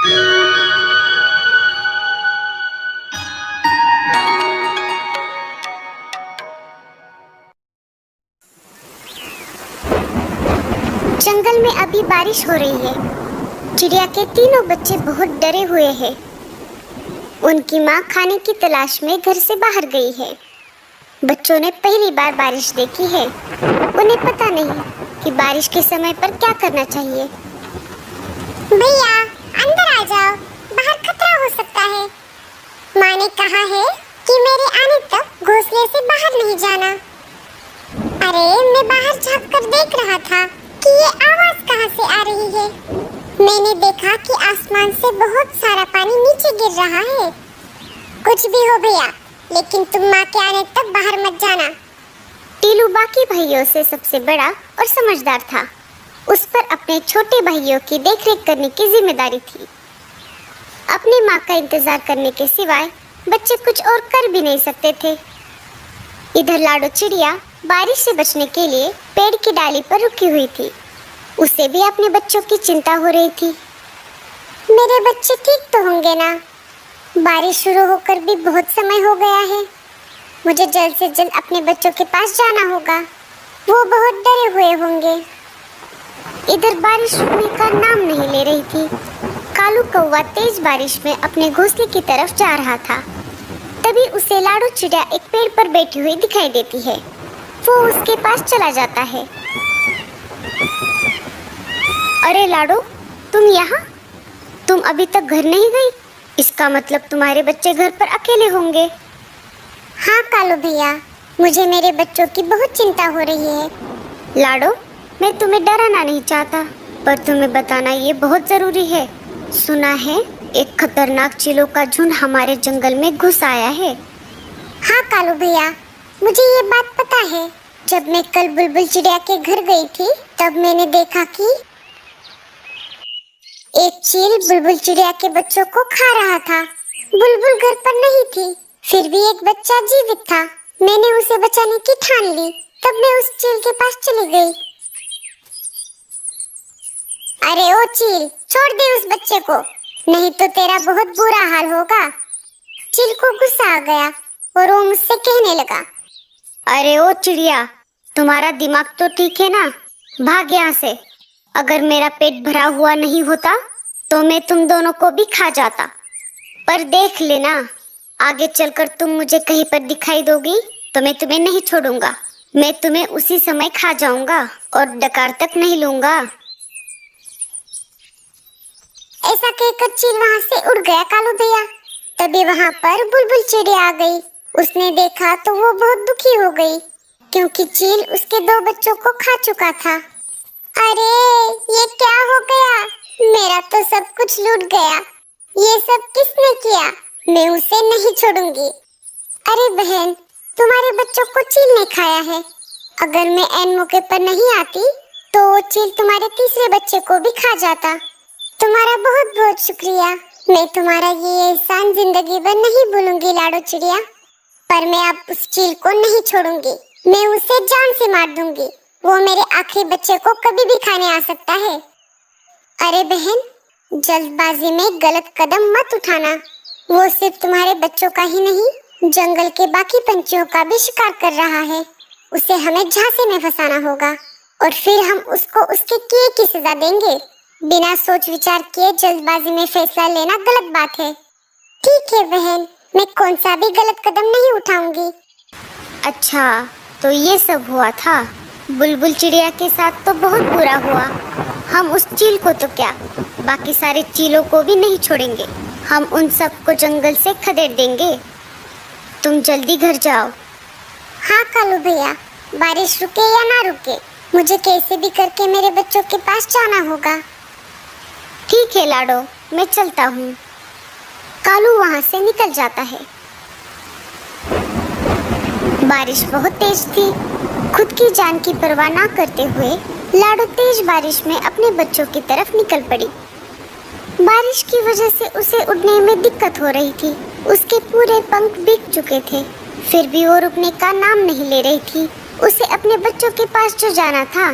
जंगल में अभी बारिश हो रही है। चिड़िया के तीनों बच्चे बहुत डरे हुए हैं। उनकी माँ खाने की तलाश में घर से बाहर गई है। बच्चों ने पहली बार बारिश देखी है। उन्हें पता नहीं कि बारिश के समय पर क्या करना चाहिए। भैया अंदर आ जाओ, बाहर खतरा हो सकता है। माँ ने कहा है कि मेरे आने तक घोंसले से बाहर नहीं जाना। अरे मैं बाहर झांक कर देख रहा था कि ये आवाज कहाँ से आ रही है। मैंने देखा कि आसमान से बहुत सारा पानी नीचे गिर रहा है। कुछ भी हो भैया, लेकिन तुम माँ के आने तक बाहर मत जाना। टीलू बाकी भाइयों से सबसे बड़ा और समझदार था। उस पर अपने छोटे भाइयों की देखरेख करने की जिम्मेदारी थी। अपनी माँ का इंतजार करने के सिवाय बच्चे कुछ और कर भी नहीं सकते थे। इधर लाडो चिड़िया बारिश से बचने के लिए पेड़ की डाली पर रुकी हुई थी। उसे भी अपने बच्चों की चिंता हो रही थी। मेरे बच्चे ठीक तो होंगे ना? बारिश शुरू होकर भी बहुत समय हो गया है। मुझे जल्द से जल्द अपने बच्चों के पास जाना होगा। वो बहुत डरे हुए होंगे। इधर बारिश रुकने का नाम नहीं ले रही थी। कालू कौवा तेज बारिश में अपने घोंसले की तरफ जा रहा था। तभी उसे लाडो चिड़िया एक पेड़ पर बैठी हुई दिखाई देती है। वो उसके पास चला जाता है। अरे लाडो, तुम यहाँ? तुम अभी तक घर नहीं गई? इसका मतलब तुम्हारे बच्चे घर पर अकेले होंगे। हाँ कालू भैया, मुझे मेरे बच्चों की बहुत चिंता हो रही है। लाडो, मैं तुम्हें डराना नहीं चाहता, पर तुम्हें बताना ये बहुत जरूरी है। सुना है एक खतरनाक चीलों का झुंड हमारे जंगल में घुस आया है। हाँ कालू भैया, मुझे ये बात पता है। जब मैं कल बुलबुल चिड़िया के घर गई थी, तब मैंने देखा कि एक चील बुलबुल चिड़िया के बच्चों को खा रहा था। बुलबुल घर पर नहीं थी, फिर भी एक बच्चा जीवित था। मैंने उसे बचाने की ठान ली। तब मैं उस चील के पास चली गई। अरे ओ चील, छोड़ दे उस बच्चे को, नहीं तो तेरा बहुत बुरा हाल होगा। चील को गुस्सा आ गया और वो मुझसे कहने लगा, अरे ओ चिड़िया, तुम्हारा दिमाग तो ठीक है ना? भाग यहाँ से। अगर मेरा पेट भरा हुआ नहीं होता तो मैं तुम दोनों को भी खा जाता। पर देख लेना, आगे चलकर तुम मुझे कहीं पर दिखाई दोगी तो मैं तुम्हें नहीं छोड़ूंगा। मैं तुम्हें उसी समय खा जाऊंगा और डकार तक नहीं लूंगा। ऐसा कहकर चील वहाँ से उड़ गया कालू भैया। तभी वहाँ पर बुलबुल चिड़िया आ गई। उसने देखा तो वो बहुत दुखी हो गई, क्योंकि चील उसके दो बच्चों को खा चुका था। अरे ये क्या हो गया? मेरा तो सब कुछ लूट गया। ये सब किसने किया? मैं उसे नहीं छोड़ूंगी। अरे बहन, तुम्हारे बच्चों को चील ने खाया है। अगर मैं ऐन मौके पर नहीं आती तो वो चील तुम्हारे तीसरे बच्चे को भी खा जाता। तुम्हारा बहुत बहुत शुक्रिया। मैं तुम्हारा ये एहसान जिंदगी भर नहीं भूलूंगी लाडो चिड़िया। पर मैं अब उस चील को नहीं छोड़ूंगी। मैं उसे जान से मार दूंगी। वो मेरे आखिरी बच्चे को कभी भी खाने आ सकता है। अरे बहन, जल्दबाजी में गलत कदम मत उठाना। वो सिर्फ तुम्हारे बच्चों का ही नहीं, जंगल के बाकी पंछियों का भी शिकार कर रहा है। उसे हमें झांसे में फंसाना होगा और फिर हम उसको उसके किए की सजा देंगे। बिना सोच विचार किए जल्दबाजी में फैसला लेना गलत बात है। ठीक है बहन, मैं कौन सा भी गलत कदम नहीं उठाऊंगी। अच्छा, तो ये सब हुआ था। बुलबुल चिड़िया के साथ तो बहुत बुरा हुआ। हम उस चील को तो क्या, बाकी सारे चीलों को भी नहीं छोड़ेंगे। हम उन सबको जंगल से खदेड़ देंगे। तुम जल्दी घर जाओ। हाँ कालू भैया, बारिश रुके या ना रुके, मुझे कैसे भी करके मेरे बच्चों के पास जाना होगा। ठीक है लाडो, मैं चलता हूँ। कालू वहाँ से निकल जाता है। बारिश बहुत तेज थी। खुद की जान की परवाह ना करते हुए लाडो तेज बारिश में अपने बच्चों की तरफ निकल पड़ी। बारिश की वजह से उसे उड़ने में दिक्कत हो रही थी। उसके पूरे पंख भीग चुके थे, फिर भी वो रुकने का नाम नहीं ले रही थी। उसे अपने बच्चों के पास जो जाना था।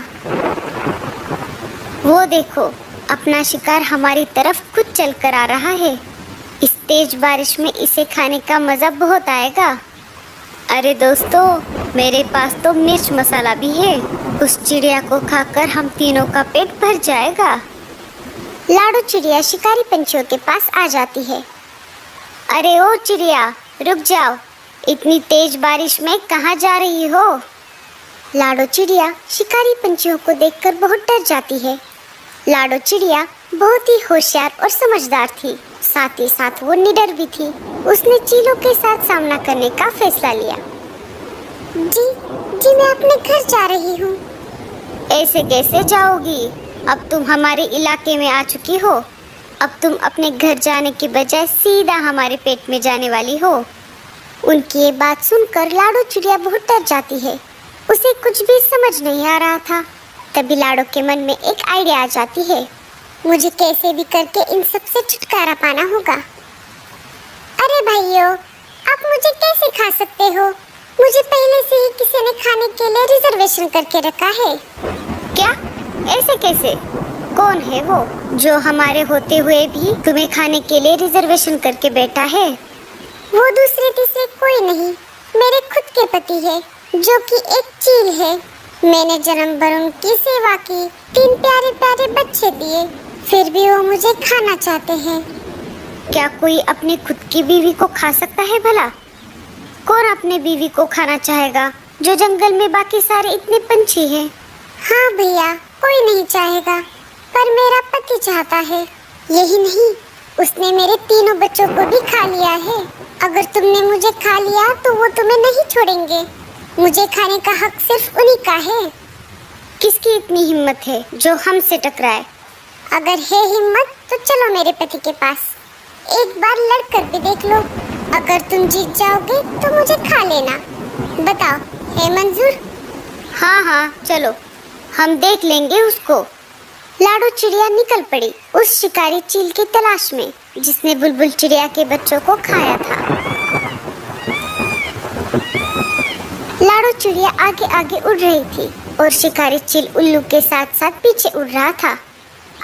वो देखो, अपना शिकार हमारी तरफ खुद चल कर आ रहा है। इस तेज बारिश में इसे खाने का मजा बहुत आएगा। अरे दोस्तों, मेरे पास तो मिर्च मसाला भी है। उस चिड़िया को खाकर हम तीनों का पेट भर जाएगा। लाडो चिड़िया शिकारी पंछियों के पास आ जाती है। अरे ओ चिड़िया, रुक जाओ, इतनी तेज बारिश में कहाँ जा रही हो? लाडो चिड़िया शिकारी पंछियों को देखकर बहुत डर जाती है। लाडो चिड़िया बहुत ही होशियार और समझदार थी, साथ ही साथ वो निडर भी थी। उसने चीलों के साथ सामना करने का फैसला लिया। जी मैं अपने घर जा रही हूँ। ऐसे कैसे जाओगी? अब तुम हमारे इलाके में आ चुकी हो। अब तुम अपने घर जाने के बजाय सीधा हमारे पेट में जाने वाली हो। उनकी ये बात सुनकर लाडो चिड़िया बहुत डर जाती है। उसे कुछ भी समझ नहीं आ रहा था। तभी लाडो के मन में एक आइडिया आ जाती है। मुझे कैसे भी करके इन सब से छुटकारा पाना होगा। अरे भाइयों, आप मुझे कैसे खा सकते हो? मुझे पहले से ही किसी ने खाने के लिए रिजर्वेशन करके रखा है। क्या? ऐसे कैसे? कौन है वो जो हमारे होते हुए भी तुम्हें खाने के लिए रिजर्वेशन करके बैठा है? वो दूसरे तीसरे कोई नहीं, मेरे खुद के पति है, जो कि एक चील है। मैंने जन्म भर उनकी सेवा की, 3 प्यारे प्यारे बच्चे दिए, फिर भी वो मुझे खाना चाहते हैं। क्या कोई अपनी खुद की बीवी को खा सकता है भला? कौन अपने बीवी को खाना चाहेगा जो जंगल में बाकी सारे इतने पंछी हैं? हाँ भैया, कोई नहीं चाहेगा, पर मेरा पति चाहता है। यही नहीं, उसने मेरे तीनों बच्चों को भी खा लिया है। अगर तुमने मुझे खा लिया तो वो तुम्हें नहीं छोड़ेंगे। मुझे खाने का हक सिर्फ उन्हीं का है। किसकी इतनी हिम्मत है जो हमसे टकराए? अगर है हिम्मत तो चलो मेरे पति के पास, एक बार लड़कर भी देख लो। अगर तुम जीत जाओगे तो मुझे खा लेना। बताओ, है मंजूर? हाँ, चलो, हम देख लेंगे उसको। लाडो चिड़िया निकल पड़ी उस शिकारी चील की तलाश में जिसने बुलबुल चिड़िया के बच्चों को खाया था। लाडो चिड़िया आगे आगे उड़ रही थी और शिकारी चील उल्लू के साथ साथ पीछे उड़ रहा था।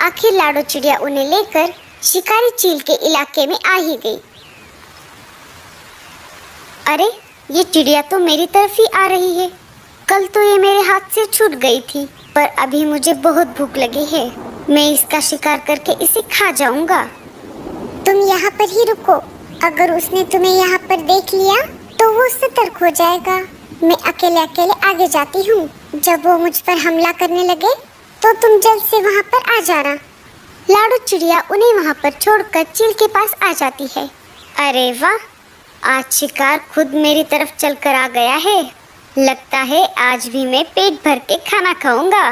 आखिर लाडो चिड़िया उन्हें लेकर शिकारी चील के इलाके में आ ही गई। अरे, ये चिड़िया तो मेरी तरफ ही आ रही है। कल तो ये मेरे हाथ से छूट गई थी, पर अभी मुझे बहुत भूख लगी है। मैं इसका शिकार करके इसे खा जाऊंगा। तुम यहाँ पर ही रुको। अगर उसने तुम्हें यहाँ पर देख लिया तो वो सतर्क हो जाएगा। मैं अकेले अकेले आगे जाती हूँ। जब वो मुझ पर हमला करने लगे तो तुम जल्द से वहाँ पर आ जाना। लाडो चिड़िया उन्हें वहाँ पर छोड़कर चील के पास आ जाती है। अरे वाह, आज शिकार खुद मेरी तरफ चलकर आ गया है। लगता है आज भी मैं पेट भर के खाना खाऊंगा।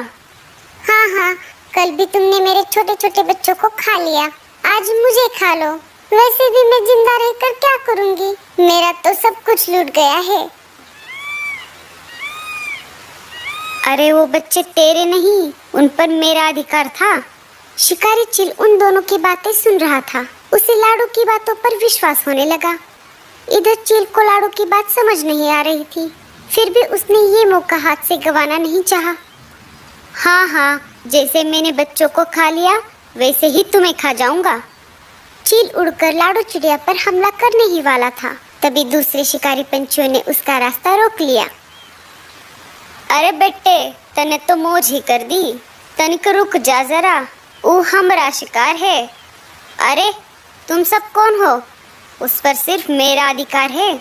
हाँ, कल भी तुमने मेरे छोटे छोटे बच्चों को खा लिया, आज मुझे खा लो। वैसे भी मैं जिंदा रहकर क्या करूँगी? मेरा तो सब कुछ लूट गया है। अरे वो बच्चे तेरे नहीं, उन पर मेरा अधिकार था। शिकारी चील उन दोनों की बातें सुन रहा था। उसे लाडो की बातों पर विश्वास होने लगा। इधर चील को लाडो की बात समझ नहीं आ रही थी, फिर भी उसने ये मौका हाथ से गंवाना नहीं चाहा। हाँ, जैसे मैंने बच्चों को खा लिया वैसे ही तुम्हें खा जाऊंगा। चील उड़कर लाडो चिड़िया पर हमला करने ही वाला था, तभी दूसरे शिकारी पंछियों ने उसका रास्ता रोक लिया। अरे बेटे, तने तो मौज ही कर दी। तनिक रुक जा जरा, वो हमारा शिकार है। अरे तुम सब कौन हो? उस पर सिर्फ मेरा अधिकार है।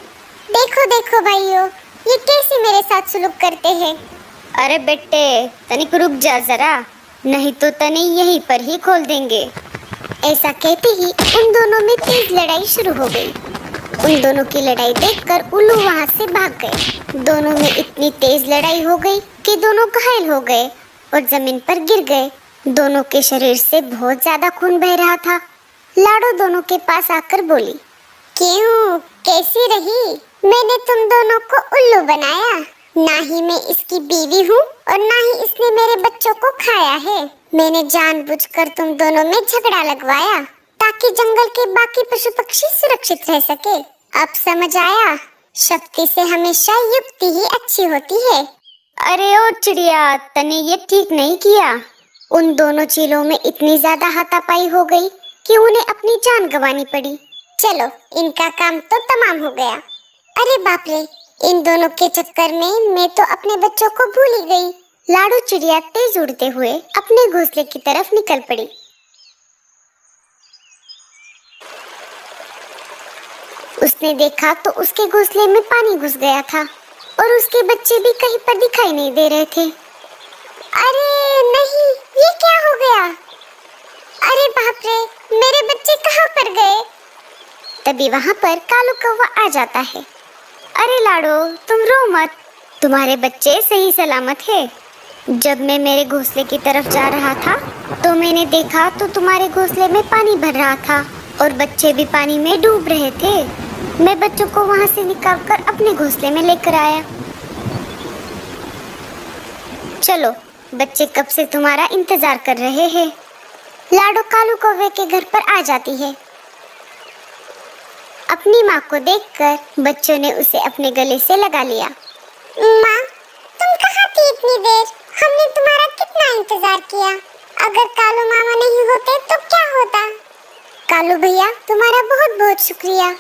देखो देखो भाइयों, ये कैसे मेरे साथ सुलूक करते हैं। अरे बेटे, तनिक रुक जा जरा, नहीं तो तने यहीं पर ही खोल देंगे। ऐसा कहते ही उन दोनों में तेज लड़ाई शुरू हो गई। उन दोनों की लड़ाई देखकर उल्लू वहां से भाग गए। दोनों में इतनी तेज लड़ाई हो गई कि दोनों घायल हो गए और जमीन पर गिर गए। दोनों के शरीर से बहुत ज्यादा खून बह रहा था। लाडो दोनों के पास आकर बोली, क्यों, कैसी रही? मैंने तुम दोनों को उल्लू बनाया। ना ही मैं इसकी बीवी हूँ और ना ही इसने मेरे बच्चों को खाया है। मैंने जानबूझकर तुम दोनों में झगड़ा लगवाया ताकि जंगल के बाकी पशु पक्षी सुरक्षित रह सके। अब समझ आया, शक्ति से हमेशा युक्ति ही अच्छी होती है। अरे ओ चिड़िया, तने ये ठीक नहीं किया। उन दोनों चीलों में इतनी ज्यादा हाथापाई हो गई कि उन्हें अपनी जान गंवानी पड़ी। चलो, इनका काम तो तमाम हो गया। अरे बाप रे, इन दोनों के चक्कर में मैं तो अपने बच्चों को भूल ही गई। लाडो चिड़िया तेज उड़ते हुए अपने घोंसले की तरफ निकल पड़ी। उसने देखा तो उसके घोंसले में पानी घुस गया था और उसके बच्चे भी कहीं पर दिखाई नहीं दे रहे थे। अरे नहीं, ये क्या हो गया? अरे बाप रे, मेरे बच्चे कहाँ पर गए? तभी वहाँ पर कालू कौवा आ जाता है। अरे लाडो, तुम रो मत, तुम्हारे बच्चे सही सलामत है। जब मैं मेरे घोंसले की तरफ जा रहा था तो मैंने देखा तो तुम्हारे घोंसले में पानी भर रहा था और बच्चे भी पानी में डूब रहे थे। मैं बच्चों को वहाँ से निकालकर अपने घोंसले में लेकर आया। चलो, बच्चे कब से तुम्हारा इंतजार कर रहे हैं। लाडो कालू कौवे के घर पर आ जाती है। अपनी माँ को देखकर बच्चों ने उसे अपने गले से लगा लिया। माँ, तुम कहाँ थी इतनी देर? हमने तुम्हारा कितना इंतजार किया। अगर कालू मामा नहीं होते तो क्या होता? कालू भैया, तुम्हारा बहुत बहुत शुक्रिया।